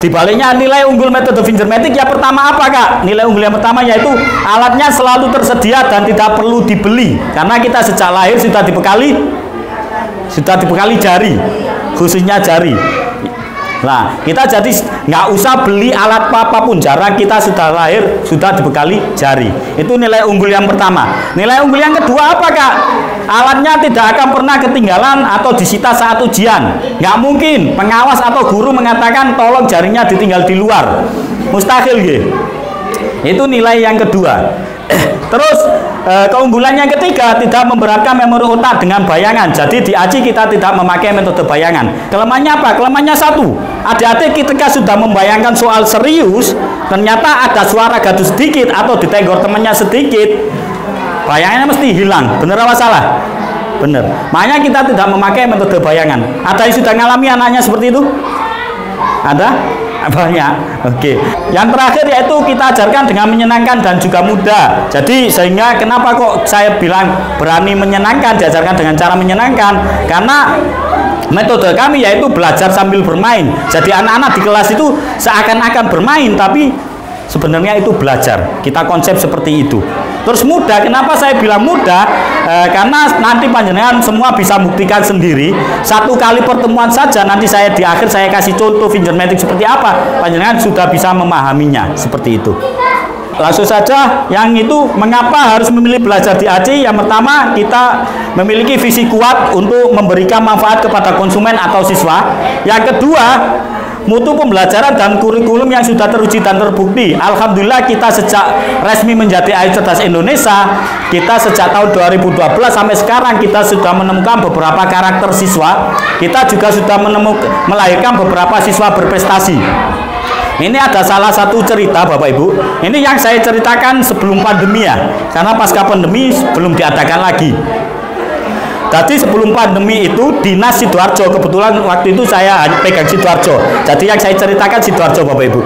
Dibaliknya nilai unggul metode Fingermatic yang pertama apa Kak? Nilai unggul yang pertama yaitu alatnya selalu tersedia dan tidak perlu dibeli karena kita sejak lahir sudah dibekali jari, khususnya jari. Nah, kita jadi nggak usah beli alat apapun, jarang kita sudah lahir sudah dibekali jari. Itu nilai unggul yang pertama. Nilai unggul yang kedua apa Kak? Alatnya tidak akan pernah ketinggalan atau disita saat ujian. Nggak mungkin pengawas atau guru mengatakan tolong jarinya ditinggal di luar. Mustahil gitu. Itu nilai yang kedua. Terus keunggulan yang ketiga, tidak memberatkan memori otak dengan bayangan. Jadi di AJI kita tidak memakai metode bayangan. Kelemahannya apa? Kelemahannya satu, adik-adik ketika sudah membayangkan soal serius, ternyata ada suara gaduh sedikit atau ditegur temannya sedikit, bayangannya mesti hilang. Bener apa salah? Bener. Makanya kita tidak memakai metode bayangan. Ada yang sudah ngalami anaknya seperti itu? Ada? Banyak. Oke. Yang terakhir yaitu kita ajarkan dengan menyenangkan dan juga mudah. Jadi sehingga kenapa kok saya bilang berani menyenangkan, diajarkan dengan cara menyenangkan? Karena metode kami yaitu belajar sambil bermain. Jadi anak-anak di kelas itu seakan-akan bermain tapi sebenarnya itu belajar. Kita konsep seperti itu. Terus mudah, kenapa saya bilang mudah? Karena nanti panjenengan semua bisa buktikan sendiri. Satu kali pertemuan saja, nanti saya di akhir saya kasih contoh Fingermatic seperti apa. Panjenengan sudah bisa memahaminya seperti itu. Langsung saja, yang itu mengapa harus memilih belajar di AJI? Yang pertama, kita memiliki visi kuat untuk memberikan manfaat kepada konsumen atau siswa. Yang kedua, mutu pembelajaran dan kurikulum yang sudah teruji dan terbukti. Alhamdulillah kita sejak resmi menjadi Ayu Cerdas Indonesia, kita sejak tahun 2012 sampai sekarang kita sudah menemukan beberapa karakter siswa. Kita juga sudah melahirkan beberapa siswa berprestasi. Ini ada salah satu cerita Bapak Ibu. Ini yang saya ceritakan sebelum pandemi ya, karena pasca pandemi belum diadakan lagi. Jadi sebelum pandemi itu Dinas Sidoarjo, kebetulan waktu itu saya pegang Sidoarjo. Jadi yang saya ceritakan Sidoarjo Bapak Ibu.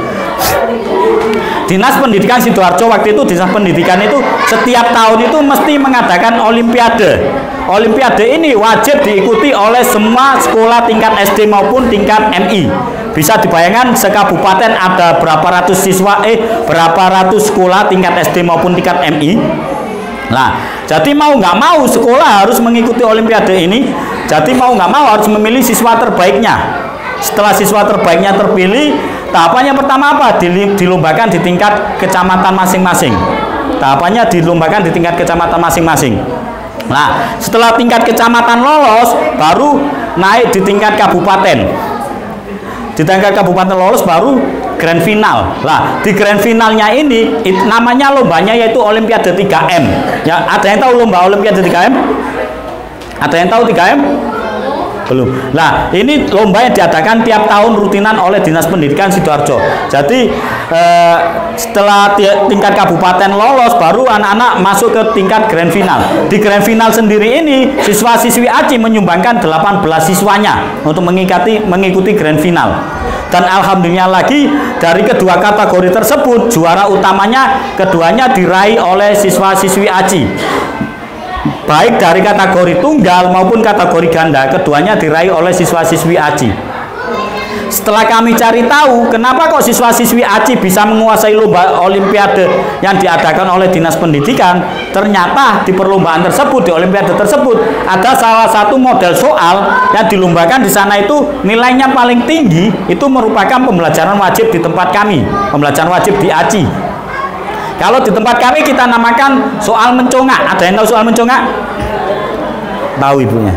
Dinas Pendidikan Sidoarjo waktu itu, Dinas Pendidikan itu setiap tahun itu mesti mengadakan Olimpiade. Olimpiade ini wajib diikuti oleh semua sekolah tingkat SD maupun tingkat MI. Bisa dibayangkan sekabupaten ada berapa ratus siswa, berapa ratus sekolah tingkat SD maupun tingkat MI. Nah, jadi mau nggak mau sekolah harus mengikuti Olimpiade ini. Jadi mau nggak mau harus memilih siswa terbaiknya. Setelah siswa terbaiknya terpilih, tahapannya pertama apa? Dilombakan di tingkat kecamatan masing-masing. Tahapannya dilombakan di tingkat kecamatan masing-masing. Nah, setelah tingkat kecamatan lolos, baru naik di tingkat kabupaten. Di tingkat kabupaten lolos baru grand final. Lah, di grand finalnya ini namanya lombanya yaitu Olimpiade 3M. Ya, ada yang tahu lomba Olimpiade 3M? Ada yang tahu 3M? Belum. Nah, ini lomba yang diadakan tiap tahun rutinan oleh Dinas Pendidikan Sidoarjo. Jadi setelah tingkat kabupaten lolos, baru anak-anak masuk ke tingkat grand final. Di grand final sendiri ini, siswa-siswi AJI menyumbangkan 18 siswanya untuk mengikuti grand final. Dan alhamdulillah lagi dari kedua kategori tersebut, juara utamanya keduanya diraih oleh siswa-siswi AJI. Baik dari kategori tunggal maupun kategori ganda, keduanya diraih oleh siswa-siswi AJI. Setelah kami cari tahu kenapa kok siswa-siswi AJI bisa menguasai lomba Olimpiade yang diadakan oleh Dinas Pendidikan, ternyata di perlombaan tersebut, di Olimpiade tersebut ada salah satu model soal yang dilombakan di sana itu nilainya paling tinggi, itu merupakan pembelajaran wajib di tempat kami, pembelajaran wajib di AJI. Kalau di tempat kami kita namakan soal mencongak. Ada yang tahu soal mencongak? Tahu ibunya?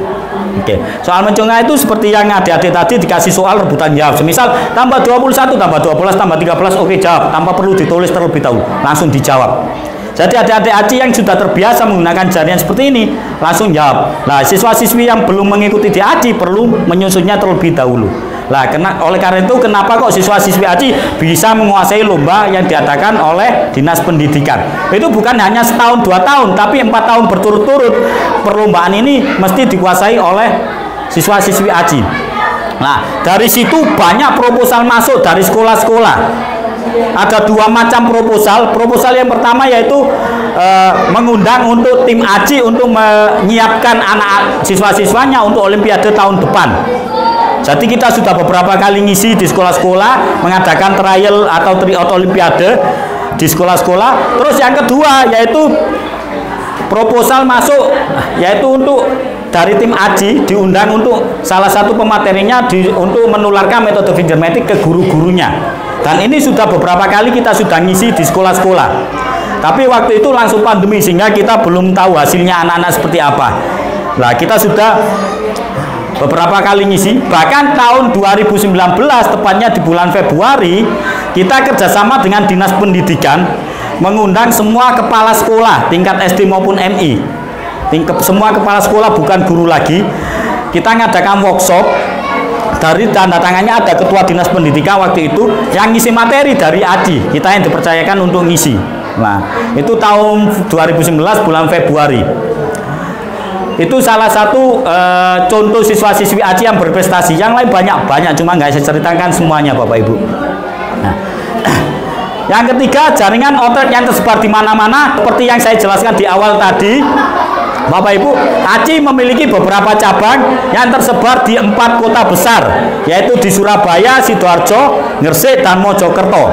Oke. Soal mencongak itu seperti yang adik-adik tadi dikasih soal rebutan jawab. Semisal tambah 21, tambah 12, tambah 13, oke jawab. Tanpa perlu ditulis terlebih dahulu, langsung dijawab. Jadi adik-adik AJI yang sudah terbiasa menggunakan jarian seperti ini, langsung jawab. Nah, siswa-siswi yang belum mengikuti di AJI perlu menyusunnya terlebih dahulu. Nah, oleh karena itu kenapa kok siswa-siswi AJI bisa menguasai lomba yang diadakan oleh Dinas Pendidikan. Itu bukan hanya setahun 2 tahun, tapi 4 tahun berturut-turut perlombaan ini mesti dikuasai oleh siswa-siswi AJI. Nah, dari situ banyak proposal masuk dari sekolah-sekolah. Ada 2 macam proposal. Proposal yang pertama yaitu mengundang untuk tim AJI untuk menyiapkan anak siswa-siswanya untuk Olimpiade tahun depan. Jadi kita sudah beberapa kali ngisi di sekolah-sekolah, mengadakan trial atau tryout olimpiade di sekolah-sekolah. Terus yang kedua yaitu proposal masuk, yaitu untuk dari tim AJI diundang untuk salah satu pematerinya untuk menularkan metode fingermetik ke guru-gurunya. Dan ini sudah beberapa kali kita sudah ngisi di sekolah-sekolah. Tapi waktu itu langsung pandemi sehingga kita belum tahu hasilnya anak-anak seperti apa. Nah, kita sudah beberapa kali ngisi, bahkan tahun 2019 tepatnya di bulan Februari kita kerjasama dengan Dinas Pendidikan mengundang semua kepala sekolah tingkat SD maupun MI, semua kepala sekolah bukan guru lagi. Kita ngadakan workshop, dari tanda tangannya ada ketua Dinas Pendidikan waktu itu yang ngisi materi dari AJI, kita yang dipercayakan untuk ngisi. Nah, itu tahun 2019 bulan Februari. Itu salah satu contoh siswa-siswi AJI yang berprestasi. Yang lain banyak, cuma nggak saya ceritakan semuanya Bapak Ibu. Nah, yang ketiga, jaringan outlet yang tersebar di mana-mana. Seperti yang saya jelaskan di awal tadi, Bapak Ibu, AJI memiliki beberapa cabang yang tersebar di 4 kota besar, yaitu di Surabaya, Sidoarjo, Gresik, dan Mojokerto.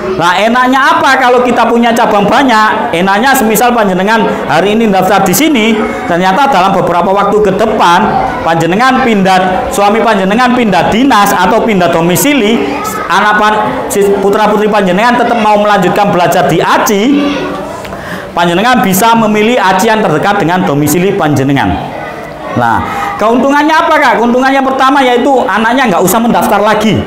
Nah, enaknya apa kalau kita punya cabang banyak? Enaknya semisal panjenengan hari ini daftar di sini, ternyata dalam beberapa waktu ke depan panjenengan suami panjenengan pindah dinas atau pindah domisili, anak putra-putri panjenengan tetap mau melanjutkan belajar di AJI, panjenengan bisa memilih AJI yang terdekat dengan domisili panjenengan. Nah, keuntungannya apa Kak? Keuntungannya pertama yaitu anaknya nggak usah mendaftar lagi.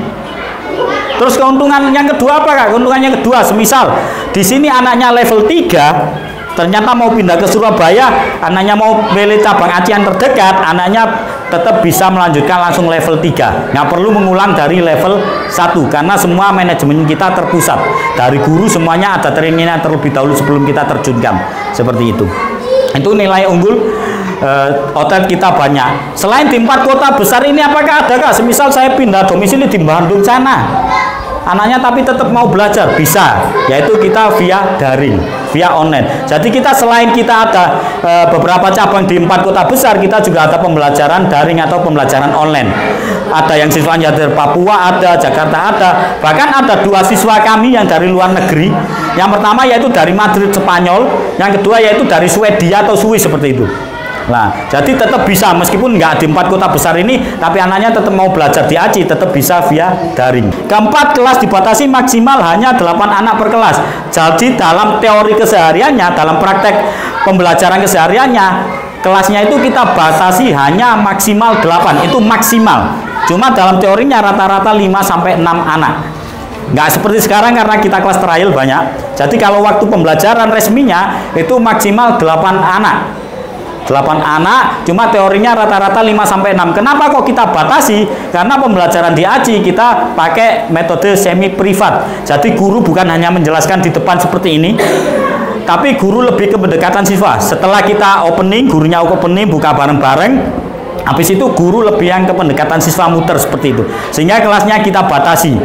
Terus keuntungan yang kedua apa Kak? Keuntungan yang kedua, semisal di sini anaknya level 3, ternyata mau pindah ke Surabaya, anaknya mau pilih cabang AJI yang terdekat, anaknya tetap bisa melanjutkan langsung level 3. Nggak perlu mengulang dari level 1 karena semua manajemen kita terpusat. Dari guru semuanya ada trainingnya terlebih dahulu sebelum kita terjunkan. Seperti itu. Itu nilai unggul outlet kita banyak. Selain di 4 kota besar ini, apakah ada Kak? Semisal saya pindah domisili di Bandung sana, anaknya tapi tetap mau belajar, bisa, yaitu kita via daring, via online. Jadi kita selain kita ada beberapa cabang di 4 kota besar, kita juga ada pembelajaran daring atau pembelajaran online. Ada yang siswanya dari Papua, ada Jakarta, ada, bahkan ada 2 siswa kami yang dari luar negeri. Yang pertama yaitu dari Madrid, Spanyol, yang kedua yaitu dari Swedia atau Swiss, seperti itu. Nah, jadi tetap bisa meskipun nggak di 4 kota besar ini, tapi anaknya tetap mau belajar di AJI, tetap bisa via daring. Keempat, kelas dibatasi maksimal hanya 8 anak per kelas. Jadi dalam teori kesehariannya, dalam praktek pembelajaran kesehariannya, kelasnya itu kita batasi hanya maksimal 8, itu maksimal. Cuma dalam teorinya rata-rata 5-6 anak. Nggak seperti sekarang karena kita kelas trial banyak. Jadi kalau waktu pembelajaran resminya itu maksimal 8 anak. 8 anak, cuma teorinya rata-rata 5-6. Kenapa kok kita batasi? Karena pembelajaran di AJI kita pakai metode semi privat. Jadi guru bukan hanya menjelaskan di depan seperti ini, tapi guru lebih ke pendekatan siswa. Setelah kita opening, gurunya opening, buka bareng-bareng. Habis itu guru lebih yang ke pendekatan siswa muter seperti itu. Sehingga kelasnya kita batasi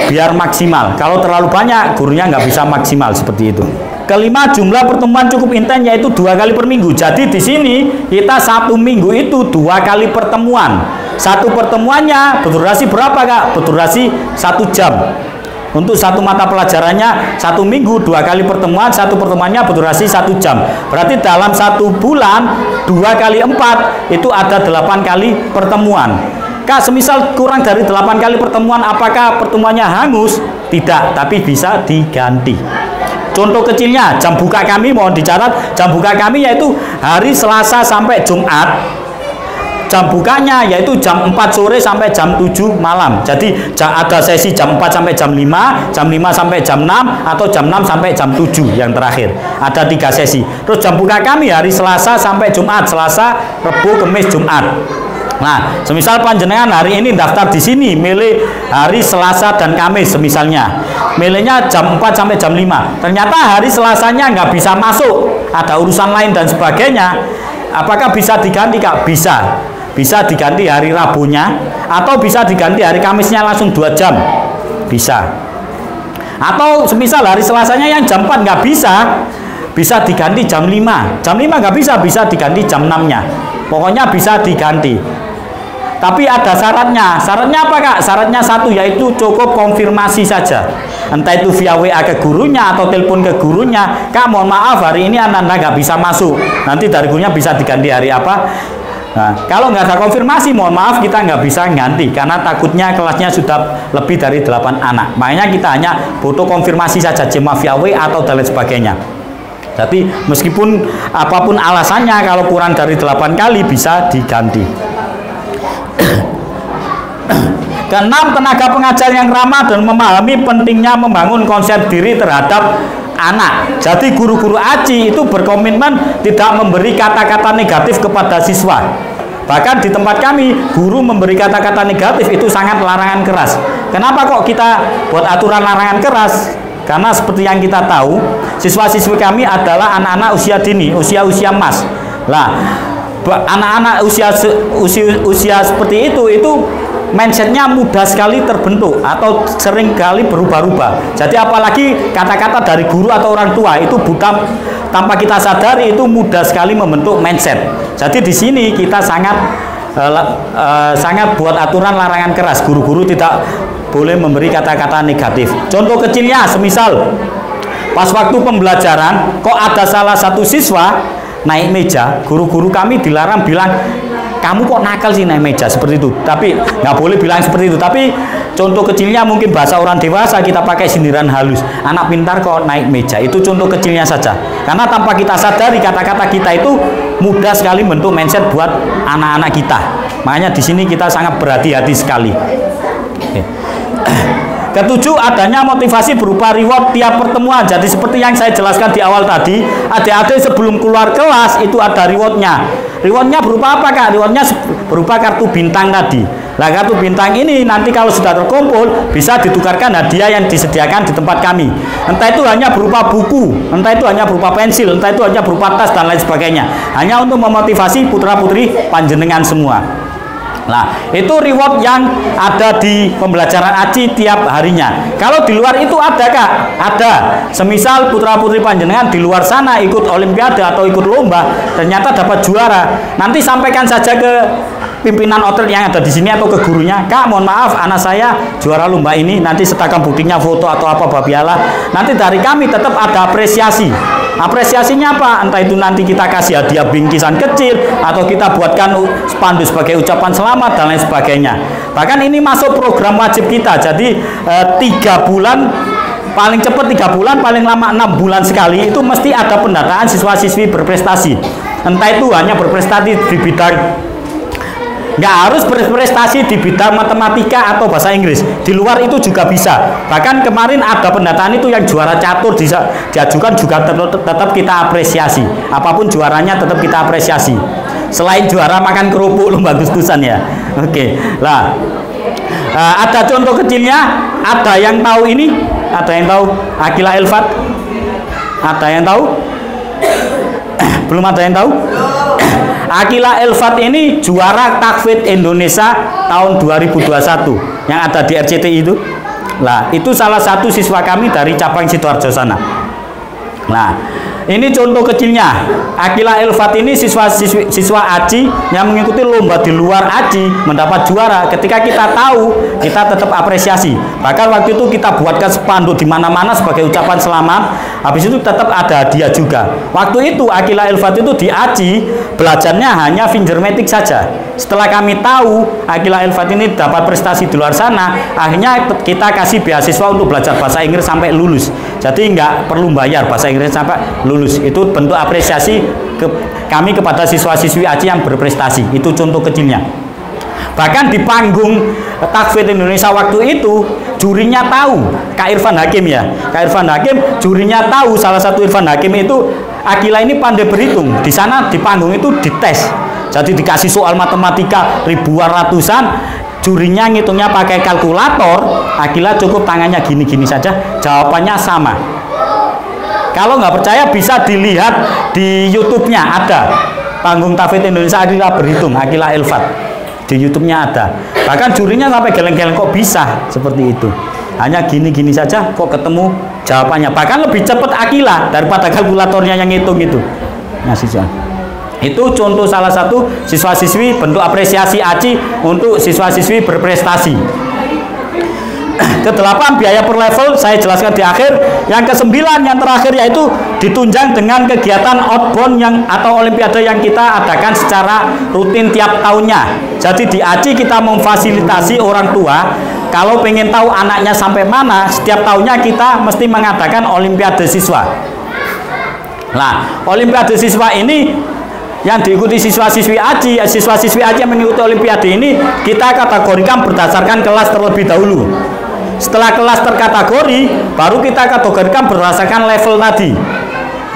biar maksimal. Kalau terlalu banyak, gurunya nggak bisa maksimal seperti itu. Kelima, jumlah pertemuan cukup intens yaitu 2 kali per minggu. Jadi di sini kita 1 minggu itu 2 kali pertemuan. Satu pertemuannya berdurasi berapa Kak? Berdurasi 1 jam. Untuk satu mata pelajarannya 1 minggu 2 kali pertemuan, satu pertemuannya berdurasi 1 jam. Berarti dalam 1 bulan 2 kali 4 itu ada 8 kali pertemuan. Kak, semisal kurang dari 8 kali pertemuan, apakah pertemuannya hangus? Tidak, tapi bisa diganti. Contoh kecilnya, jam buka kami mohon dicatat, jam buka kami yaitu hari Selasa sampai Jumat. Jam bukanya yaitu jam 4 sore sampai jam 7 malam. Jadi ada sesi jam 4 sampai jam 5, jam 5 sampai jam 6, atau jam 6 sampai jam 7 yang terakhir. Ada 3 sesi. Terus jam buka kami hari Selasa sampai Jumat, Selasa, Rabu, Kamis, Jumat. Nah, semisal panjenengan hari ini daftar di sini, milih hari Selasa dan Kamis semisalnya. Milihnya jam 4 sampai jam 5. Ternyata hari Selasanya nggak bisa masuk, ada urusan lain dan sebagainya. Apakah bisa diganti Kak? Bisa. Bisa diganti hari Rabunya, atau bisa diganti hari Kamisnya langsung 2 jam. Bisa. Atau semisal hari Selasanya yang jam 4 nggak bisa, bisa diganti jam 5. Jam 5 nggak bisa, bisa diganti jam 6-nya. Pokoknya bisa diganti. Tapi ada syaratnya. Syaratnya apa Kak? Syaratnya satu, yaitu cukup konfirmasi saja. Entah itu via WA ke gurunya atau telepon ke gurunya. Kak, mohon maaf hari ini anak-anak nggak bisa masuk. Nanti dari gurunya bisa diganti hari apa? Nah, kalau nggak ada konfirmasi, mohon maaf kita nggak bisa ganti karena takutnya kelasnya sudah lebih dari 8 anak. Makanya kita hanya butuh konfirmasi saja, cuma via WA atau dan lain sebagainya. Jadi meskipun apapun alasannya, kalau kurang dari 8 kali bisa diganti. Keenam, tenaga pengajar yang ramah dan memahami pentingnya membangun konsep diri terhadap anak. Jadi guru-guru AJI itu berkomitmen tidak memberi kata-kata negatif kepada siswa. Bahkan di tempat kami, guru memberi kata-kata negatif itu sangat larangan keras. Kenapa kok kita buat aturan larangan keras? Karena seperti yang kita tahu, siswa-siswi kami adalah anak-anak usia dini, usia-usia emas. Lah, anak-anak usia seperti itu mindsetnya mudah sekali terbentuk atau sering kali berubah-ubah. Jadi apalagi kata-kata dari guru atau orang tua itu tanpa kita sadari itu mudah sekali membentuk mindset. Jadi di sini kita sangat buat aturan larangan keras. Guru-guru tidak boleh memberi kata-kata negatif. Contoh kecilnya, semisal pas waktu pembelajaran kok ada salah satu siswa naik meja, guru-guru kami dilarang bilang, kamu kok nakal sih naik meja seperti itu. Tapi nggak boleh bilang seperti itu. Tapi contoh kecilnya mungkin bahasa orang dewasa kita pakai sindiran halus. Anak pintar kok naik meja. Itu contoh kecilnya saja. Karena tanpa kita sadari kata-kata kita itu mudah sekali bentuk mindset buat anak-anak kita. Makanya di sini kita sangat berhati-hati sekali. Ketujuh, adanya motivasi berupa reward tiap pertemuan. Jadi seperti yang saya jelaskan di awal tadi, adik-adik sebelum keluar kelas itu ada rewardnya. Rewardnya berupa apa Kak? Rewardnya berupa kartu bintang tadi. Nah, kartu bintang ini nanti kalau sudah terkumpul bisa ditukarkan hadiah yang disediakan di tempat kami. Entah itu hanya berupa buku, entah itu hanya berupa pensil, entah itu hanya berupa tas dan lain sebagainya. Hanya untuk memotivasi putra-putri panjenengan semua. Nah, itu reward yang ada di pembelajaran AJI tiap harinya. Kalau di luar itu ada Kak? Ada. Semisal putra-putri panjenengan di luar sana ikut olimpiade atau ikut lomba, ternyata dapat juara. Nanti sampaikan saja ke pimpinan outlet yang ada di sini atau ke gurunya, Kak, mohon maaf anak saya juara lomba ini, nanti sertakan buktinya foto atau apa babiala. Nanti dari kami tetap ada apresiasi. Apresiasinya apa? Entah itu nanti kita kasih hadiah bingkisan kecil atau kita buatkan spanduk sebagai ucapan selamat dan lain sebagainya. Bahkan ini masuk program wajib kita. Jadi 3 bulan, paling cepat 3 bulan, paling lama 6 bulan sekali itu mesti ada pendataan siswa-siswi berprestasi. Entah itu hanya berprestasi di bidang, nggak harus berprestasi di bidang matematika atau bahasa Inggris, di luar itu juga bisa. Bahkan kemarin ada pendataan itu yang juara catur diajukan juga tetap kita apresiasi. Apapun juaranya tetap kita apresiasi. Selain juara makan kerupuk lomba Agustusan ya. Oke. Lah, ada contoh kecilnya. Ada yang tahu ini? Ada yang tahu Akila Elfat? Ada yang tahu? Belum ada yang tahu? Akila Elfat ini juara Takfid Indonesia tahun 2021 yang ada di RCTI itu. Nah, itu salah satu siswa kami dari cabang Sidoarjo sana. Nah, ini contoh kecilnya. Akila Elfat ini siswa AJI yang mengikuti lomba di luar AJI mendapat juara. Ketika kita tahu, kita tetap apresiasi. Bahkan waktu itu kita buatkan spanduk di mana-mana sebagai ucapan selamat. Habis itu tetap ada hadiah juga. Waktu itu Akila Elfat itu di AJI belajarnya hanya fingermatic saja. Setelah kami tahu Akila Elfat ini dapat prestasi di luar sana, akhirnya kita kasih beasiswa untuk belajar bahasa Inggris sampai lulus. Jadi nggak perlu bayar bahasa Inggris sampai lulus. Itu bentuk apresiasi kami kepada siswa-siswi AJI yang berprestasi. Itu contoh kecilnya. Bahkan di panggung Takfid Indonesia waktu itu jurinya tahu, Kak Irfan Hakim ya. Kak Irfan Hakim jurinya tahu, salah satu Irfan Hakim itu Akila ini pandai berhitung. Di sana di panggung itu dites. Jadi dikasih soal matematika ribuan ratusan, jurinya ngitungnya pakai kalkulator. Akila cukup tangannya gini-gini saja, jawabannya sama. Kalau nggak percaya bisa dilihat di YouTube-nya, ada panggung Takfid Indonesia Akila berhitung, Akila Elfat. Di YouTube-nya ada. Bahkan jurinya sampai geleng-geleng, kok bisa seperti itu. Hanya gini-gini saja kok ketemu jawabannya. Bahkan lebih cepat Akila daripada kalkulatornya yang ngitung itu. Nah, siswa. Itu contoh salah satu siswa-siswi bentuk apresiasi ACI untuk siswa-siswi berprestasi. Kedelapan, biaya per level saya jelaskan di akhir. Yang kesembilan, yang terakhir, yaitu ditunjang dengan kegiatan outbound yang atau olimpiade yang kita adakan secara rutin tiap tahunnya. Jadi di ACI kita memfasilitasi orang tua kalau pengen tahu anaknya sampai mana, setiap tahunnya kita mesti mengadakan olimpiade siswa. Nah, olimpiade siswa ini yang diikuti siswa-siswi ACI, siswa-siswi ACI yang mengikuti olimpiade ini kita kategorikan berdasarkan kelas terlebih dahulu. Setelah kelas terkategori, baru kita kategorikan berdasarkan level tadi.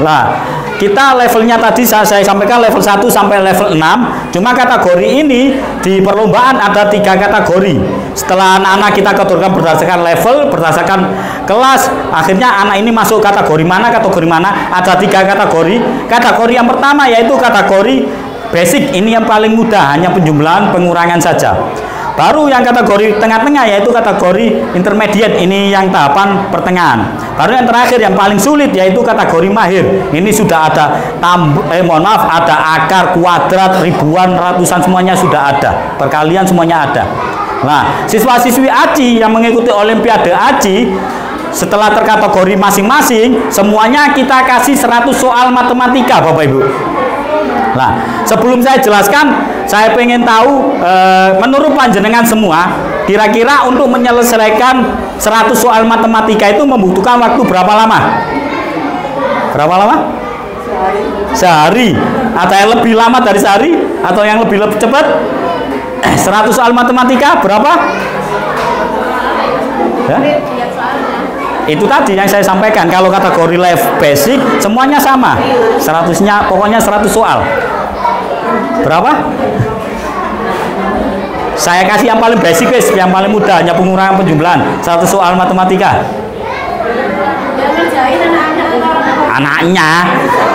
Nah, kita levelnya tadi saya sampaikan level 1 sampai level 6. Cuma kategori ini di perlombaan ada 3 kategori. Setelah anak-anak kita kategorikan berdasarkan level, berdasarkan kelas, akhirnya anak ini masuk kategori mana, ada 3 kategori. Kategori yang pertama yaitu kategori basic, ini yang paling mudah, hanya penjumlahan pengurangan saja. Baru yang kategori tengah-tengah yaitu kategori intermediate, ini yang tahapan pertengahan. Baru yang terakhir yang paling sulit yaitu kategori mahir. Ini sudah ada ada akar, kuadrat, ribuan, ratusan, semuanya sudah ada. Perkalian semuanya ada. Nah, siswa-siswi ACI yang mengikuti olimpiade ACI setelah terkategori masing-masing, semuanya kita kasih 100 soal matematika, Bapak Ibu. Nah, sebelum saya jelaskan, saya pengen tahu menurut panjenengan semua, kira-kira untuk menyelesaikan 100 soal matematika itu membutuhkan waktu berapa lama? Berapa lama? Sehari. Ada yang lebih lama dari sehari atau yang lebih cepat? 100 soal matematika berapa? Ya? Itu tadi yang saya sampaikan, kalau kategori level basic semuanya sama, 100-nya pokoknya 100 soal. Berapa? Saya kasih yang paling basic, yang paling mudah, hanya pengurangan penjumlahan, 100 soal matematika. Anaknya,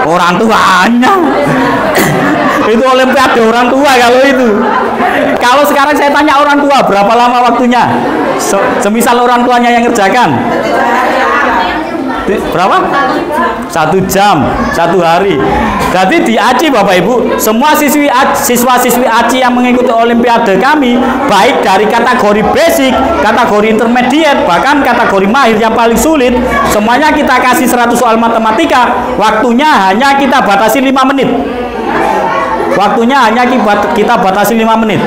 orang tuanya. Itu olimpiade orang tua kalau itu. Kalau sekarang saya tanya orang tua, berapa lama waktunya? Semisal orang tuanya yang ngerjakan. Berapa? 1 jam, 1 hari. Jadi di ACI Bapak Ibu, semua siswa-siswi ACI yang mengikuti olimpiade kami, baik dari kategori basic, kategori intermediate, bahkan kategori mahir yang paling sulit, semuanya kita kasih 100 soal matematika. Waktunya hanya kita batasi 5 menit. Waktunya hanya kita batasi 5 menit.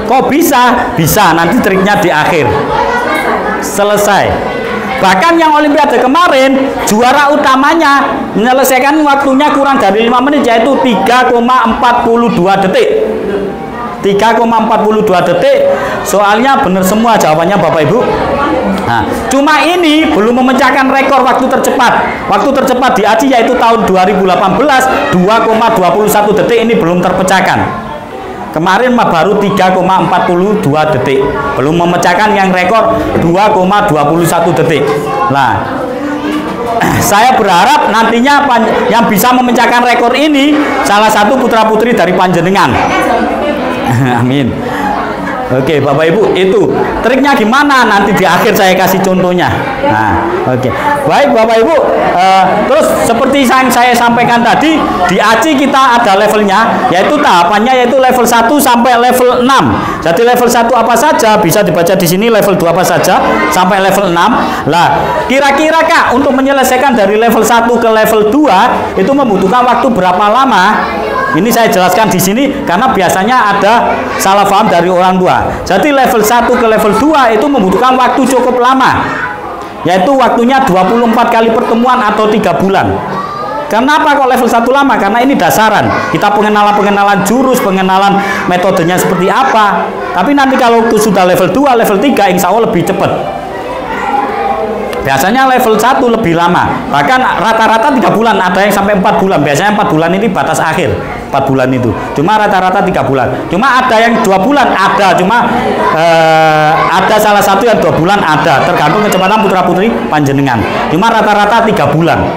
Kok bisa? Bisa, nanti triknya di akhir. Selesai. Bahkan yang olimpiade kemarin, juara utamanya menyelesaikan waktunya kurang dari 5 menit, yaitu 3,42 detik. 3,42 detik. Soalnya benar semua jawabannya Bapak Ibu. Nah, cuma ini belum memecahkan rekor waktu tercepat. Waktu tercepat di ACI yaitu tahun 2018, 2,21 detik, ini belum terpecahkan. Kemarin baru 3,42 detik, belum memecahkan yang rekor 2,21 detik. Nah, saya berharap nantinya yang bisa memecahkan rekor ini salah satu putra-putri dari panjenengan. Amin. Oke, Bapak Ibu, itu triknya gimana? Nanti di akhir saya kasih contohnya. Nah, oke. Baik, Bapak Ibu. Terus seperti yang saya sampaikan tadi, di ACI kita ada levelnya, yaitu tahapannya yaitu level 1 sampai level 6. Jadi level 1 apa saja bisa dibaca di sini, level 2 apa saja sampai level 6. Lah, kira-kira Kak, untuk menyelesaikan dari level 1 ke level 2 itu membutuhkan waktu berapa lama? Ini saya jelaskan di sini karena biasanya ada salah paham dari orang tua. Jadi level 1 ke level 2 itu membutuhkan waktu cukup lama, yaitu waktunya 24 kali pertemuan atau 3 bulan. Kenapa kok level 1 lama? Karena ini dasaran. Kita pengenalan jurus, pengenalan metodenya seperti apa. Tapi nanti kalau itu sudah level 2, level 3 insya Allah lebih cepat. Biasanya level 1 lebih lama, bahkan rata-rata 3 bulan, ada yang sampai 4 bulan. Biasanya 4 bulan ini batas akhir, 4 bulan itu. Cuma rata-rata 3 bulan. Cuma ada yang 2 bulan, ada. Cuma ada salah satu yang 2 bulan ada, tergantung kecepatan putra-putri panjenengan. Cuma rata-rata 3 bulan.